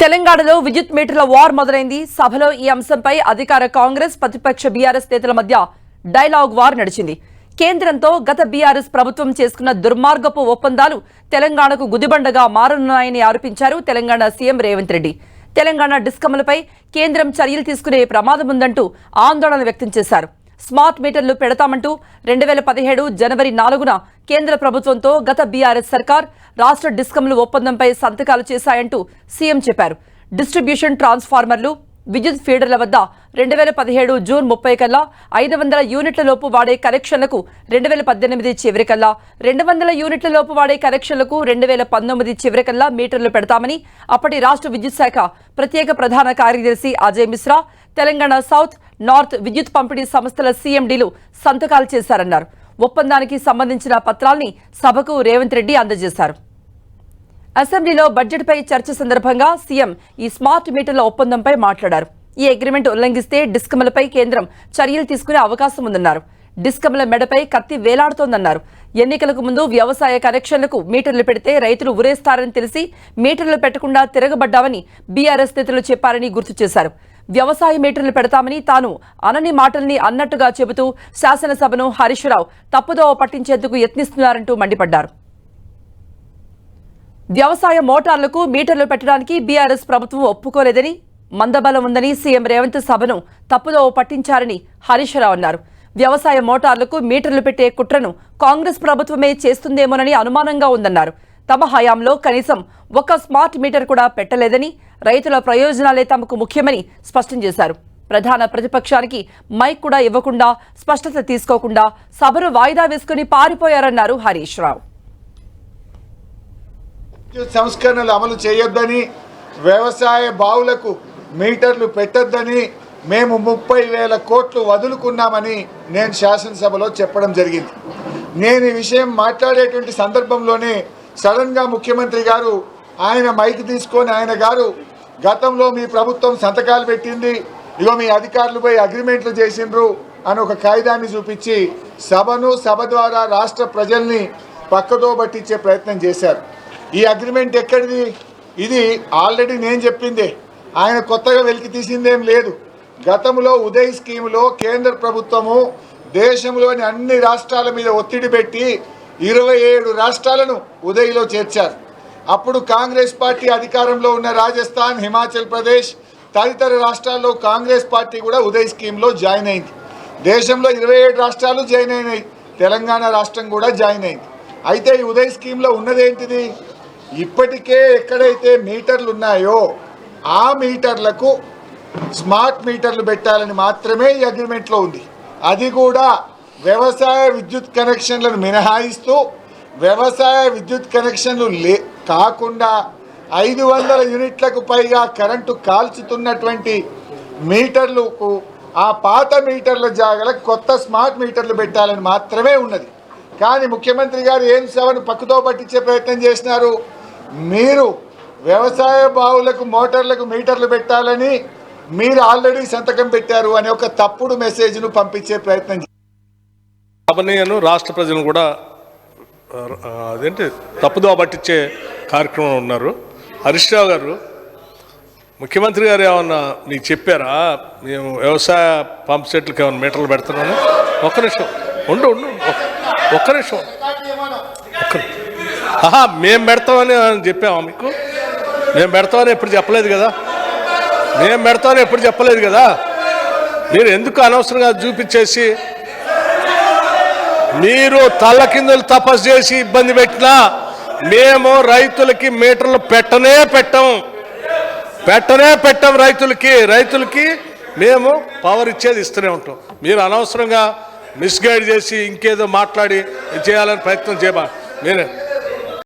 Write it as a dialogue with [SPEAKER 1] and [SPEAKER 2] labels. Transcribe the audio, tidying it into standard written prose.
[SPEAKER 1] తెలంగాణలో విద్యుత్ మీటర్ల వార్ మొదలైంది. సభలో ఈ అంశంపై అధికార కాంగ్రెస్ ప్రతిపక్ష బీఆర్ఎస్ నేతల మధ్య డైలాగ్ వార్ నడిచింది. కేంద్రంతో గత బీఆర్ఎస్ ప్రభుత్వం చేసుకున్న దుర్మార్గపు ఒప్పందాలు తెలంగాణకు గుదిబండగా మారనున్నాయని ఆరోపించారు తెలంగాణ సీఎం రేవంత్ రెడ్డి. తెలంగాణ డిస్కమ్లపై కేంద్రం చర్యలు తీసుకునే ప్రమాదం ఉందంటూ ఆందోళన వ్యక్తం చేశారు. స్మార్ట్ మీటర్లు పెడతామంటూ 2017 జనవరి 4న కేంద్ర ప్రభుత్వంతో గత బీఆర్ఎస్ సర్కార్ రాష్ట్ర డిస్కమ్లు ఒప్పందంపై సంతకాలు చేశాయంటూ సీఎం చెప్పారు. డిస్ట్రిబ్యూషన్ ట్రాన్స్ఫార్మర్లు, విద్యుత్ ఫీడర్ల వద్ద 2017 జూన్ 30 కల్లా 500 యూనిట్ల లోపు వాడే కనెక్షన్లకు 2018 చివరికల్లా, 200 యూనిట్ల లోపు వాడే కనెక్షన్లకు 2019 చివరికల్లా మీటర్లు పెడతామని అప్పటి రాష్ట్ర విద్యుత్ శాఖ ప్రత్యేక ప్రధాన కార్యదర్శి అజయ్ మిశ్రా, తెలంగాణ సౌత్, నార్త్ విద్యుత్ పంపిణీ సంస్థల సీఎండీలు సంతకాలు చేశారన్నారు. ఒప్పందానికి సంబంధించిన పత్రాల్ని సభకు రేవంత్ రెడ్డి అందజేశారు. అసెంబ్లీలో బడ్జెట్పై చర్చ సందర్భంగా సీఎం ఈ స్మార్ట్ మీటర్ల ఒప్పందంపై మాట్లాడారు. ఈ అగ్రిమెంట్ ఉల్లంఘిస్తే డిస్కమ్లపై కేంద్రం చర్యలు తీసుకునే అవకాశం ఉందన్నారు. డిస్కమ్ల మెడపై కత్తి వేలాడుతోందన్నారు. ఎన్నికలకు ముందు వ్యవసాయ కనెక్షన్లకు మీటర్లు పెడితే రైతులు ఉరేస్తారని తెలిసి మీటర్లు పెట్టకుండా తిరగబడ్డామని బీఆర్ఎస్ నేతలు చెప్పారని గుర్తు చేశారు. వ్యవసాయ మీటర్లు పెడతామని తాను అనని మాటల్ని అన్నట్టుగా చెబుతూ శాసనసభను హరీష్ రావు తప్పుదోవ పట్టించేందుకు యత్నిస్తున్నారంటూ మండిపడ్డారు. వ్యవసాయ మోటార్లకు మీటర్లు పెట్టడానికి బీఆర్ఎస్ ప్రభుత్వం ఒప్పుకోలేదని, మందబలం ఉందని సీఎం రేవంత్ సభను తప్పుదోవ పట్టించారని హరీష్ రావు అన్నారు. వ్యవసాయ మోటార్లకు మీటర్లు పెట్టే కుట్రను కాంగ్రెస్ ప్రభుత్వమే చేస్తుందేమోనని అనుమానంగా ఉందన్నారు. తమ హయాంలో కనీసం ఒక్క స్మార్ట్ మీటర్ కూడా పెట్టలేదని, రైతుల ప్రయోజనాలే తమకు ముఖ్యమని స్పష్టం చేశారు. ప్రధాన ప్రతిపక్షానికి మైక్ కూడా ఇవ్వకుండా, స్పష్టత తీసుకోకుండా సభను వాయిదా వేసుకుని పారిపోయారన్నారు హరీష్ రావు.
[SPEAKER 2] సంస్కరణలు అమలు చేయొద్దని, వ్యవసాయ బావులకు మీటర్లు పెట్టొద్దని మేము 30,000 కోట్లు వదులుకున్నామని నేను శాసనసభలో చెప్పడం జరిగింది. నేను ఈ విషయం మాట్లాడేటువంటి సందర్భంలోనే సడన్గా ముఖ్యమంత్రి గారు ఆయన మైక్ తీసుకొని ఆయన గారు గతంలో మీ ప్రభుత్వం సంతకాలు పెట్టింది, ఇగో మీ అధికారులు పోయి అగ్రిమెంట్లు చేసిండ్రు అని ఒక కాగితాన్ని చూపించి సభను, సభ ద్వారా రాష్ట్ర ప్రజల్ని పక్కదో పట్టించే ప్రయత్నం చేశారు. ఈ అగ్రిమెంట్ ఎక్కడిది? ఇది ఆల్రెడీ నేను చెప్పిందే, ఆయన కొత్తగా వెలికి తీసిందేం లేదు. గతంలో ఉదయ్ స్కీములో కేంద్ర ప్రభుత్వము దేశంలోని అన్ని రాష్ట్రాల మీద ఒత్తిడి పెట్టి 27 రాష్ట్రాలను ఉదయ్లో చేర్చారు. అప్పుడు కాంగ్రెస్ పార్టీ అధికారంలో ఉన్న రాజస్థాన్, హిమాచల్ ప్రదేశ్ తదితర రాష్ట్రాల్లో కాంగ్రెస్ పార్టీ కూడా ఉదయ్ స్కీమ్లో జాయిన్ అయింది. దేశంలో 27 రాష్ట్రాలు జాయిన్ అయినాయి, తెలంగాణ రాష్ట్రం కూడా జాయిన్ అయింది. అయితే ఈ ఉదయ్ స్కీమ్లో ఉన్నదేంటిది? ఇప్పటికే ఎక్కడైతే మీటర్లు ఉన్నాయో ఆ మీటర్లకు స్మార్ట్ మీటర్లు పెట్టాలని మాత్రమే ఈ అగ్రిమెంట్లో ఉంది. అది కూడా వ్యవసాయ విద్యుత్ కనెక్షన్లను మినహాయిస్తూ, వ్యవసాయ విద్యుత్ కనెక్షన్లు కాకుండా 500 యూనిట్లకు పైగా కరెంటు కాల్చుతున్నటువంటి మీటర్లకు ఆ పాత మీటర్ల జాగాలకు కొత్త స్మార్ట్ మీటర్లు పెట్టాలని మాత్రమే ఉన్నది. కానీ ముఖ్యమంత్రి గారు ఏం సభను పక్కతో పట్టించే ప్రయత్నం చేసినారు. మీరు వ్యవసాయ బావులకు మోటార్లకు మీటర్లు పెట్టాలని మీరు ఆల్రెడీ సంతకం పెట్టారు అనే ఒక తప్పుడు మెసేజ్ను పంపించే ప్రయత్నం
[SPEAKER 3] చేశారు. రాష్ట్ర ప్రజలను కూడా అదేంటి తప్పుదోవ పట్టించే కార్యక్రమం ఉన్నారు. హరీష్ రావు గారు, ముఖ్యమంత్రి గారు ఏమన్నా నీకు చెప్పారా మేము వ్యవసాయ పంప్ సెట్లకు ఏమైనా మీటర్లు పెడుతున్నాను? ఒక్క నిమిషం ఒక్క నిమిషం మేము పెడతామని చెప్పామా మీకు? మేము పెడతామని ఎప్పుడు చెప్పలేదు కదా. మీరు ఎందుకు అనవసరంగా చూపించేసి మీరు తల్ల కిందలు తపస్సు చేసి ఇబ్బంది పెట్టినా మేము రైతులకి మీటర్లు పెట్టనే పెట్టం. రైతులకి మేము పవర్ ఇచ్చేది ఇస్తూనే ఉంటాం. మీరు అనవసరంగా మిస్గైడ్ చేసి ఇంకేదో మాట్లాడి చేయాలని ప్రయత్నం చేయబా.